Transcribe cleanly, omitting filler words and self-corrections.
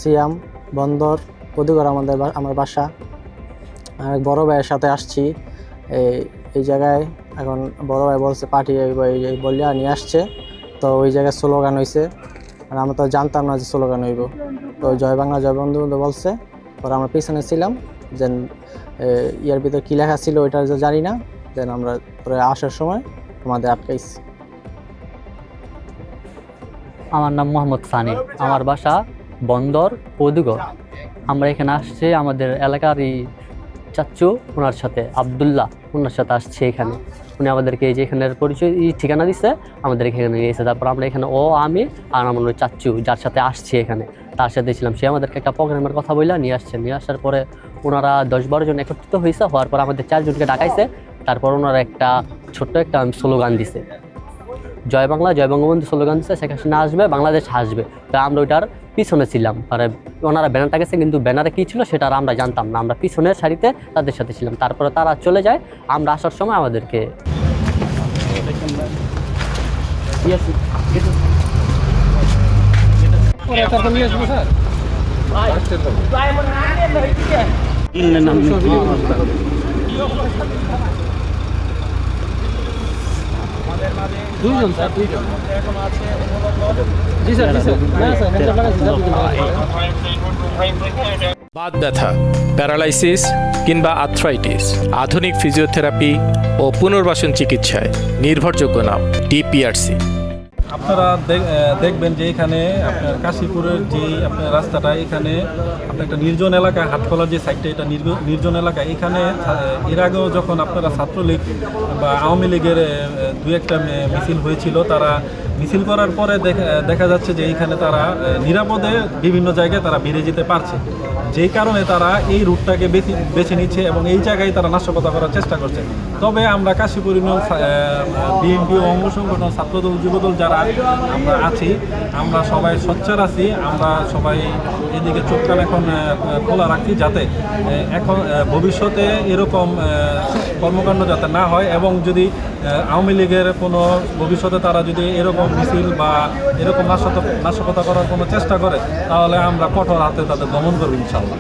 সিয়াম বন্দর পদুগড় আমার বাসা। আর বড় ভাইয়ের সাথে আসছি এই জায়গায়। এখন বড় ভাই বলছে পার্টি বলিয়া নিয়ে আসছে, তো ওই জায়গায় স্লোগান হয়েছে। আর আমরা তো জানতাম না যে স্লোগান হইব, তো জয় বাংলা জয় বন্ধু বলছে। পরে আমরা পিছনে ছিলাম, যেন ইয়ার ভিতরে কী লেখা ছিল ওইটা জানি না। দেন আমরা পরে আসার সময় আমাদের আটকাইছি। আমার নাম মোহাম্মদ সানি, আমার বাসা বন্দর পদুগড়। আমরা এখানে আসছি আমাদের এলাকারই চাচ্চু, ওনার সাথে আবদুল্লাহ, ওনার সাথে আসছে এখানে। উনি আমাদেরকে এই যে এখানের পরিচয় ঠিকানা দিচ্ছে, আমাদের এখানে নিয়ে এসে তারপর আমরা এখানে আমি আর আমার চাচ্চু যার সাথে আসছি এখানে তার সাথে ছিলাম। সে আমাদেরকে একটা প্রোগ্রামের কথা বললে নিয়ে আসছে। নিয়ে আসার পরে ওনারা 10-12 জন একত্রিত হয়েছে, হওয়ার পর আমাদের 4 জনকে ডাকাইছে। তারপর ওনারা একটা ছোট্ট একটা স্লোগান দিছে, জয় বাংলা জয় বঙ্গবন্ধু স্লোগান দিচ্ছে, শেখ হাসিনা আসবে বাংলাদেশ আসবে। তো আমরা ওইটার পিছনে ছিলাম। আর ওনারা ব্যানারটা গেছে, কিন্তু ব্যানারে কী ছিল সেটা আর আমরা জানতাম না। আমরা পিছনের সারিতে তাদের সাথে ছিলাম। তারপরে তারা চলে যায়, আমরা আসার সময় আমাদেরকে বাত ব্যথা, প্যারালাইসিস কিংবা আর্থ্রাইটিস, আধুনিক ফিজিওথেরাপি ও পুনর্বাসন চিকিৎসায় নির্ভরযোগ্য নাম ডিপিআরসি। আপনারা দেখবেন যে এখানে আপনার কাশীপুরের যে আপনার রাস্তাটা, এখানে আপনার একটা নির্জন এলাকা, হাটখোলার যে সাইডটা, এটা নির্জন এলাকা। এখানে এর আগেও যখন আপনারা ছাত্রলীগ বা আওয়ামী লীগের 2-1টা মিছিল হয়েছিল, তারা মিছিল করার পরে দেখা যাচ্ছে যে এইখানে তারা নিরাপদে বিভিন্ন জায়গায় তারা বেরিয়ে যেতে পারছে, যেই কারণে তারা এই রুটটাকে বেছে নিচ্ছে এবং এই জায়গায় তারা নাশকতা করার চেষ্টা করছে। তবে আমরা কাশীপুর ইউনিয়ন বিএনপি ও অঙ্গ সংগঠন ছাত্রদল যুবদল যারা আমরা আছি, আমরা সবাই সোচ্চার আছি। আমরা সবাই এদিকে চোখ কান এখন খোলা রাখছি, যাতে এখন ভবিষ্যতে এরকম কর্মকাণ্ড যাতে না হয়। এবং যদি আওয়ামী লীগের কোনো ভবিষ্যতে তারা যদি এরকম মিছিল বা এরকম নাশকতা করার কোনো চেষ্টা করে, তাহলে আমরা কঠোর হাতে তাদের দমন করব ইনশাআল্লাহ।